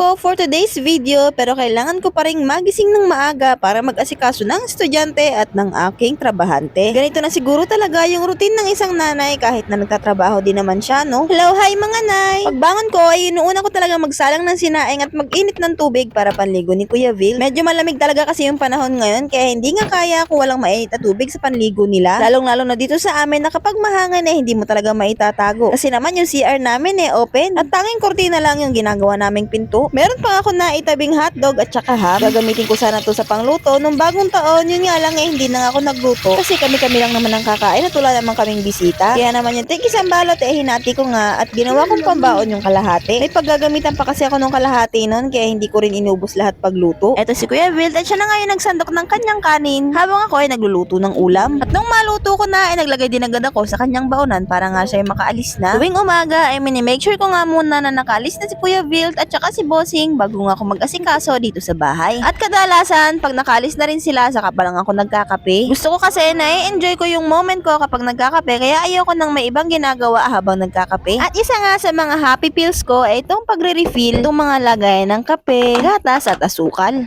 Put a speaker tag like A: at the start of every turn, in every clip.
A: ako for today's video pero kailangan ko pa ring magising ng maaga para mag-asikaso ng estudyante at ng aking trabahante. Ganito na siguro talaga yung routine ng isang nanay kahit na nagtatrabaho din naman siya, no? Hello, hi mga nay! Pagbangon ko ay inuuna ko talaga magsalang ng sinaing at mag-init ng tubig para panligo ni Kuya Vil. Medyo malamig talaga kasi yung panahon ngayon kaya hindi nga kaya kung walang mainit na tubig sa panligo nila. Lalong-lalo na dito sa amin na kapag mahangin hindi mo talaga maitatago. Kasi naman yung CR namin open at tanging kurtina lang yung ginagawa naming pinto. Meron pa ako na itabing hotdog at saka ham. Gagamitin ko sana to sa pangluto nung bagong taon. Yun nga lang hindi na nga ako nagluto kasi kami-kami lang naman ang kakain at wala naman kaming bisita. Kaya naman yung isang balot hinati ko nga at ginawa kong pambaon yung kalahati. May paggagamitan pa kasi ako nung kalahati nun kaya hindi ko rin inubos lahat pagluto. Eto si Kuya Vil at siya na ngayon nagsandok ng kanyang kanin habang ako ay nagluluto ng ulam. At nung maluto ko na naglagay din agad ako sa kanyang baonan para nga siya ay makaalis na. Tuwing umaga ay make sure ko nga muna na nakaalis na si Kuya Vil at saka si Bossing bago nga ako mag-asikaso dito sa bahay. At kadalasan pag nakaalis na rin sila saka pa lang ako nagkakape. Gusto ko kasi na-enjoy ko yung moment ko kapag nagkakape kaya ayoko nang may ibang ginagawa habang nagkakape. At isa nga sa mga happy pills ko ay itong pagre-refill itong mga lagay ng kape, gatas at asukal.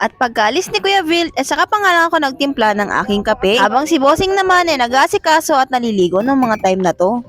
A: At pagkaalis ni Kuya Vil, saka pa nga lang ako nagtimpla ng aking kape, habang si Bossing naman nag-aasikaso at naliligo ng mga time na to.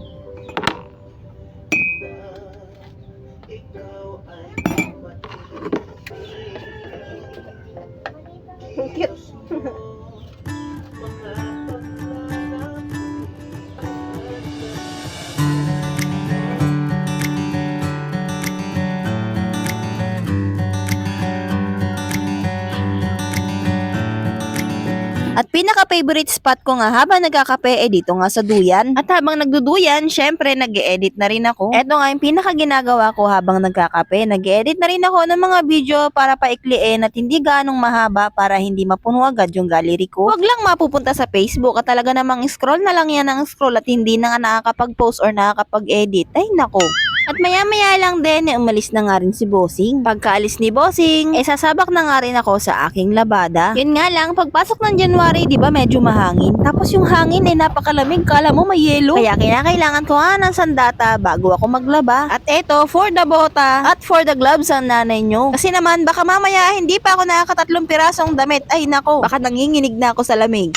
A: At pinaka-favorite spot ko nga habang nagkakape dito nga sa duyan. At habang nagduduyan, syempre nag-e-edit na rin ako. Eto nga yung pinaka-ginagawa ko habang nagkakape. Nag-e-edit na rin ako ng mga video para paikliin at hindi ganong mahaba para hindi mapuno agad yung gallery ko. Huwag lang mapupunta sa Facebook at talaga namang scroll na lang yan ang scroll at hindi na nga nakakapag-post or nakakapag-edit. Ay nako. At maya-maya lang din umalis na nga rin si Bossing. Pagkaalis ni Bossing, sasabak na nga rin ako sa aking labada. Yun nga lang, pagpasok ng January, di ba medyo mahangin? Tapos yung hangin napakalamig, kala mo may yelo. Kaya kinakailangan ko nga ng sandata bago ako maglaba. At eto, for the bota at for the gloves ang nanay nyo. Kasi naman, baka mamaya hindi pa ako nakakatatlong pirasong damit. Ay nako, baka nanginginig na ako sa lamig.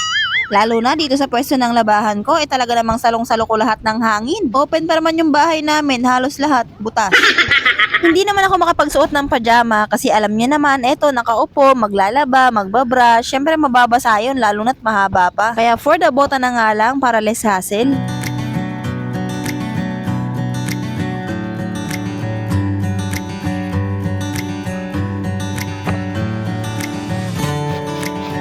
A: Lalo na dito sa pwesto ng labahan ko, talaga namang salong-salo ko lahat ng hangin. Open pa naman yung bahay namin, halos lahat butas. Hindi naman ako makapagsuot ng pajama kasi alam niya naman, nakaupo, maglalaba, magbabrush, syempre mababasa yun lalo na't mahaba pa. Kaya for the bota na nga lang para less hassle.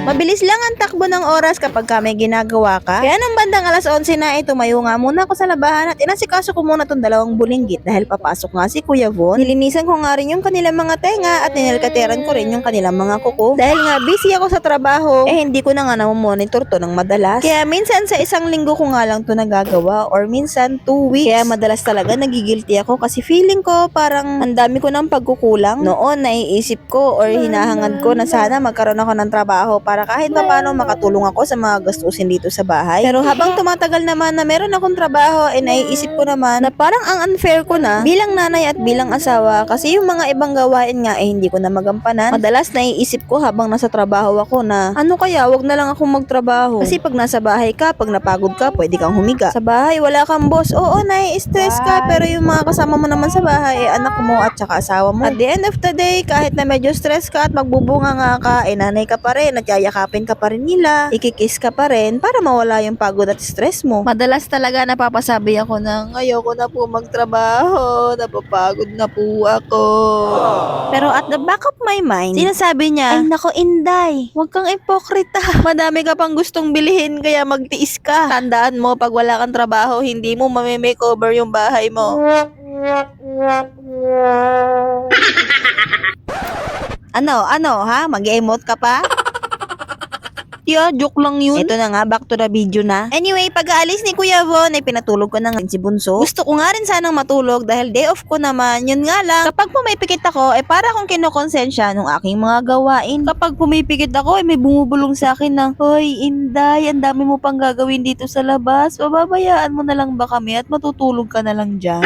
A: Mabilis lang ang takbo ng oras kapag may ginagawa ka. Kaya nung bandang alas 11 na tumayo nga muna ako sa labahan at inasikaso ko muna tong dalawang bulinggit dahil papasok nga si Kuya Von. Nilinisan ko nga rin yung kanilang mga tenga at ninalkateran ko rin yung kanilang mga kuko. Dahil nga busy ako sa trabaho, hindi ko na nga namomonitor to ng madalas. Kaya minsan sa isang linggo ko nga lang to nagagawa or minsan 2 weeks. Kaya madalas talaga nagigilty ako kasi feeling ko parang ang dami ko ng pagkukulang. Noon naiisip ko or hinahangad ko na sana magkaroon ako ng trabaho para kahit paano makatulong ako sa mga gastusin dito sa bahay. Pero habang tumatagal naman na meron akong trabaho, naiisip ko naman na parang ang unfair ko na bilang nanay at bilang asawa kasi yung mga ibang gawain nga hindi ko na magampanan. Madalas naiisip ko habang nasa trabaho ako na ano kaya wag na lang akong magtrabaho. Kasi pag nasa bahay ka, pag napagod ka, pwede kang humiga. Sa bahay wala kang boss. Oo, nai-stress ka pero yung mga kasama mo naman sa bahay anak mo at saka asawa mo. At the end of the day, kahit na medyo stress ka at magbubunga nga ka, nanay ka pa rin at yaya yakapin ka pa rin nila, ikikiss ka pa rin para mawala yung pagod at stress mo. Madalas talaga napapasabi ako ng ayoko na po magtrabaho, napapagod na po ako. Pero at the back of my mind, sinasabi niya, ay nako Inday, huwag kang ipokrita. Madami ka pang gustong bilhin kaya magtiis ka. Tandaan mo, pag wala kang trabaho, hindi mo mame-makeover yung bahay mo. Ano ha? Mag-emote ka pa? Yeah, joke lang yun. Ito na nga, back to the video na. Anyway, pag-aalis ni Kuya Von, ay pinatulog ko na nga si Bunso. Gusto ko nga rin sanang matulog dahil day off ko naman. Yun nga lang, kapag pumipikit ako, ay para akong kinokonsensya nung aking mga gawain. Kapag pumipikit ako, ay may bumubulong sa akin ng, hoy, Inday, ang dami mo pang gagawin dito sa labas. Pababayaan mo na lang ba kami at matutulog ka na lang dyan?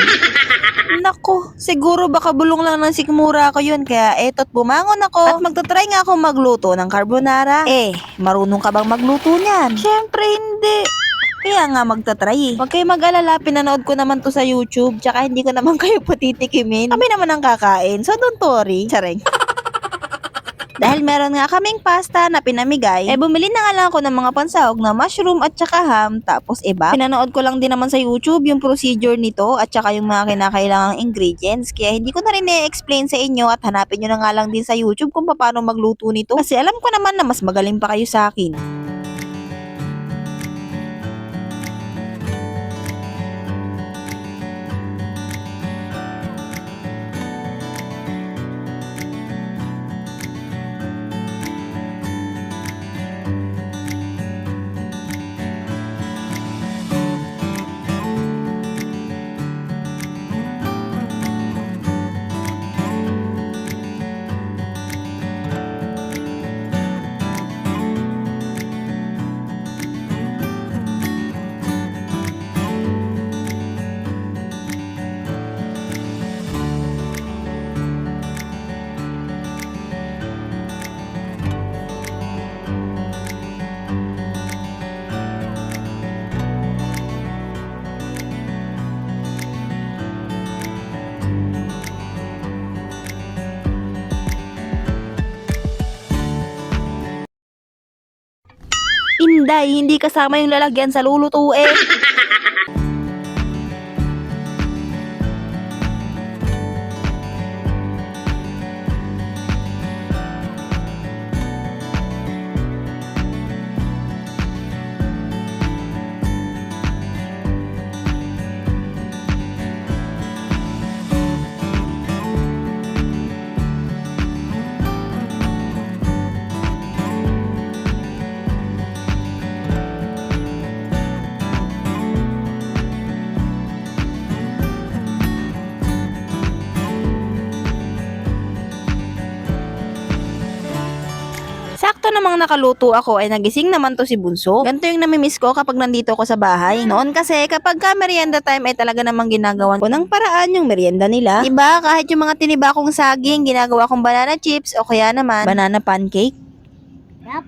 A: Nako, siguro baka bulong lang ng sikmura ko yun. Kaya eto't bumangon ako at magtatry nga akong magluto ng carbonara. Marunong ka bang magluto niyan? Syempre hindi. Kaya nga magtatry. Huwag kayo mag-alala, pinanood ko naman to sa YouTube. Tsaka hindi ko naman kayo patitikimin. Kami naman ang kakain, so don't worry. Charing. Dahil meron nga kaming pasta na pinamigay, bumili na nga lang ako ng mga pansahog na mushroom at tsaka ham, tapos iba. Pinanood ko lang din naman sa YouTube yung procedure nito at tsaka yung mga kinakailangang ingredients. Kaya hindi ko na rin i-explain sa inyo at hanapin nyo na nga lang din sa YouTube kung paano magluto nito. Kasi alam ko naman na mas magaling pa kayo sa akin. Inday, hindi kasama yung lalagyan sa lulutuin. Sakto namang nakaluto ako ay nagising naman to si Bunso. Ganito yung namimiss ko kapag nandito ako sa bahay. Noon kasi kapag ka merienda time ay talaga namang ginagawan ko ng paraan yung merienda nila. Diba? Kahit yung mga tiniba kong saging, ginagawa kong banana chips o kaya naman banana pancake.
B: Yup.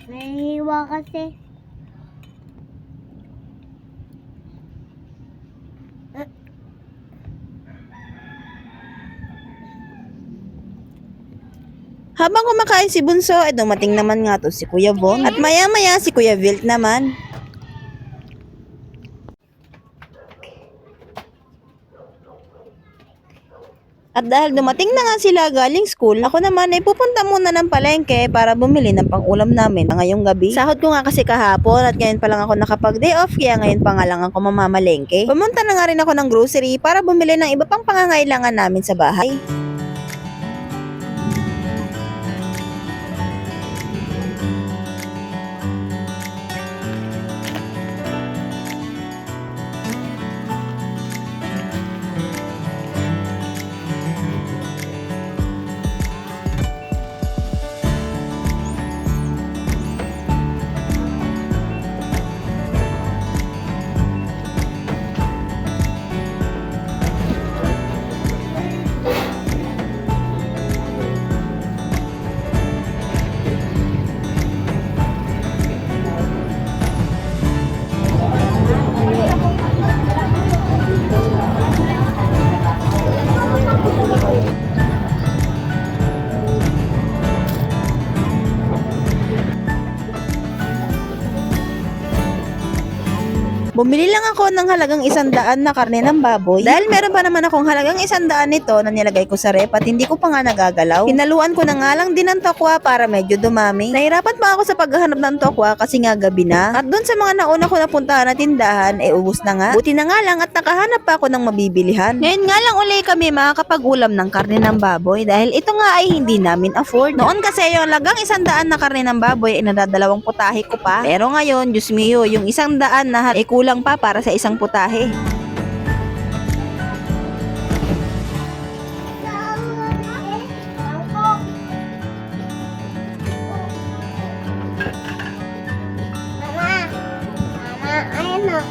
B: Nahihiwa kasi.
A: Habang kumakain si Bunso, ay dumating naman nga to si Kuya Von. At maya-maya si Kuya Vilt naman. At dahil dumating na nga sila galing school, ako naman ay pupunta muna ng palengke para bumili ng pang-ulam namin ngayong gabi. Sahod ko nga kasi kahapon at ngayon pa lang ako nakapag-day off, kaya ngayon pa nga lang ako mamamalengke. Pumunta na nga rin ako ng grocery para bumili ng iba pang pangangailangan namin sa bahay. Bumili lang ako ng halagang 100 na karne ng baboy dahil meron pa naman akong halagang 100 nito na nilagay ko sa rep at hindi ko pa nga nagagalaw. Hinaluan ko na nga lang din ng tokwa para medyo dumami. Nahirapan pa ako sa paghahanap ng tokwa kasi nga gabi na. At doon sa mga nauna ko napuntahan na tindahan, ubos na nga. Buti na nga lang at nakahanap pa ako ng mabibilihan. Ngayon nga lang uli kami makakapag-ulam ng karne ng baboy dahil ito nga ay hindi namin afford. Noon kasi yung halagang 100 na karne ng baboy ay nadadalawang putahe ko pa. Pero ngayon, Diyos mio, yung 100 na kulang pa para sa isang putahe.
B: Mama, ayun na.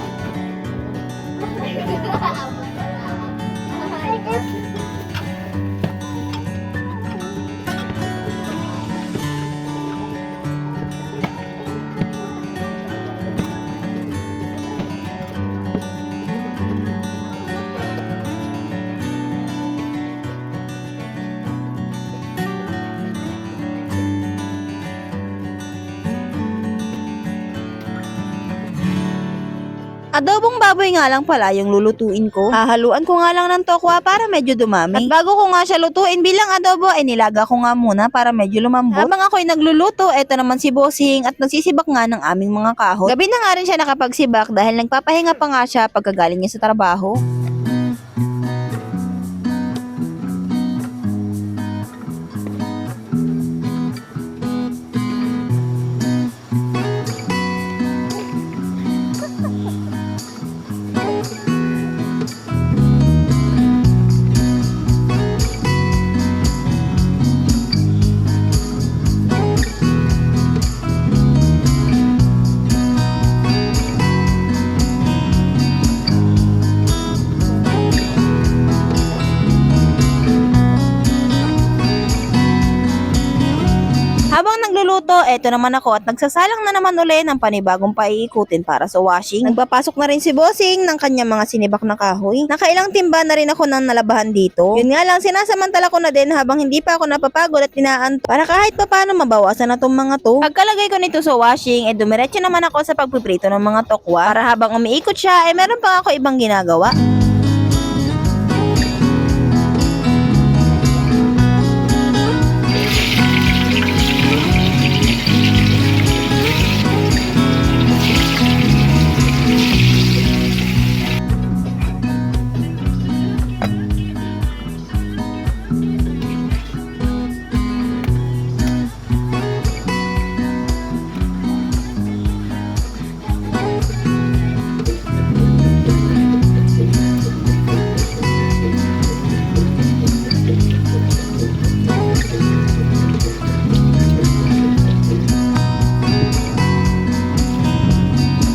A: Adobong baboy nga lang pala yung lulutuin ko. Hahaluan ko nga lang ng tokwa para medyo dumami. At bago ko nga siya lutuin bilang adobo, nilaga ko nga muna para medyo lumambot. Habang ako'y nagluluto, eto naman si Bossing at nagsisibak nga ng aming mga kahoy. Gabi na nga rin siya nakapagsibak dahil nagpapahinga pa nga siya pagkagaling niya sa trabaho. Habang nagluluto, eto naman ako at nagsasalang na naman uli ng panibagong paiikutin para sa washing. Nagpapasok na rin si Bossing ng kanyang mga sinibak na kahoy. Nakailang timba na rin ako ng nalabahan dito. Yun nga lang, sinasamantala ko na din habang hindi pa ako napapagod at inaanto para kahit pa paano mabawasan na tong mga to. Pagkalagay ko nito sa washing, dumiretso naman ako sa pagpiprito ng mga tokwa para habang umiikot siya, meron pa ako ibang ginagawa.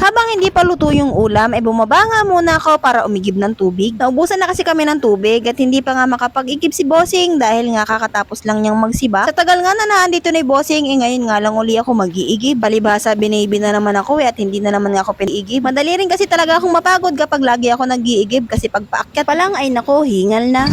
A: Habang hindi pa luto yung ulam, bumaba nga muna ako para umigib ng tubig. Naubusan na kasi kami ng tubig at hindi pa nga makapag-igib si Bossing dahil nga kakatapos lang niyang magsiba. Sa tagal nga na naandito ni Bossing, ngayon nga lang uli ako mag-iigib. Balibasa, binibi na naman ako at hindi na naman nga ako piniigib. Madali rin kasi talaga akong mapagod kapag lagi ako nag-iigib kasi pag paakyat pa lang ay nako, hingal na.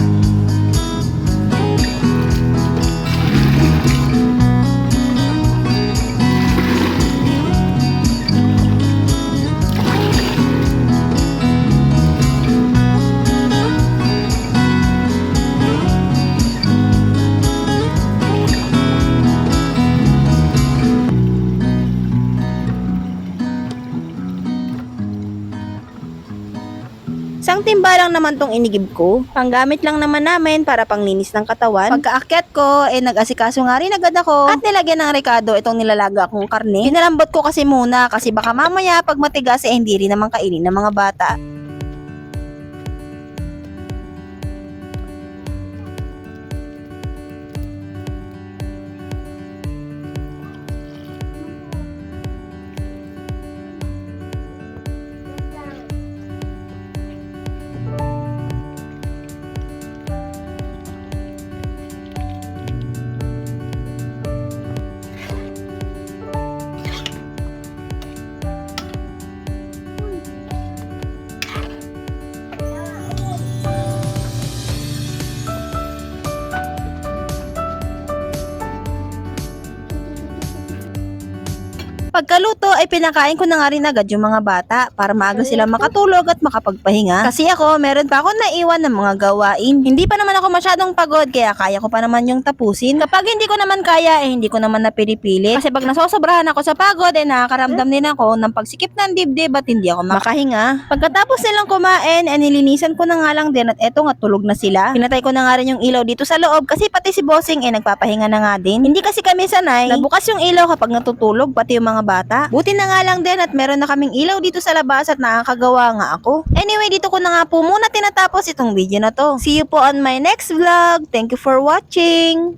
A: Isang timba lang naman tong inigib ko. Panggamit lang naman namin para panglinis ng katawan. Pagkaakyat ko, nag-asikaso nga rin agad ako at nilagyan ng rekado itong nilalaga kong karne. Pinalambot ko kasi muna kasi baka mamaya pag matigas hindi rin naman kainin ng mga bata. Pagkaluto ay pinakain ko na nga rin agad yung mga bata para maaga sila makatulog at makapagpahinga. Kasi ako, meron pa ako naiwan ng mga gawain. Hindi pa naman ako masyadong pagod kaya kaya ko pa naman yung tapusin. Kapag hindi ko naman kaya, hindi ko naman napili-pili. Kasi pag nasosobrahan ako sa pagod, nakakaramdam din ako ng pagsikip ng dibdib at hindi ako makahinga. Pagkatapos nilang kumain, nilinisan ko na nga lang din at eto nga tulog na sila. Pinatay ko na nga rin yung ilaw dito sa loob kasi pati si Bossing nagpapahinga na nga din. Hindi kasi kami sanay na bukas yung ilaw kapag natutulog pati yung mga bata. Buti na nga lang din at meron na kaming ilaw dito sa labas at nakakagawa nga ako. Anyway, dito ko na nga po muna tinatapos itong video na to. See you po on my next vlog. Thank you for watching!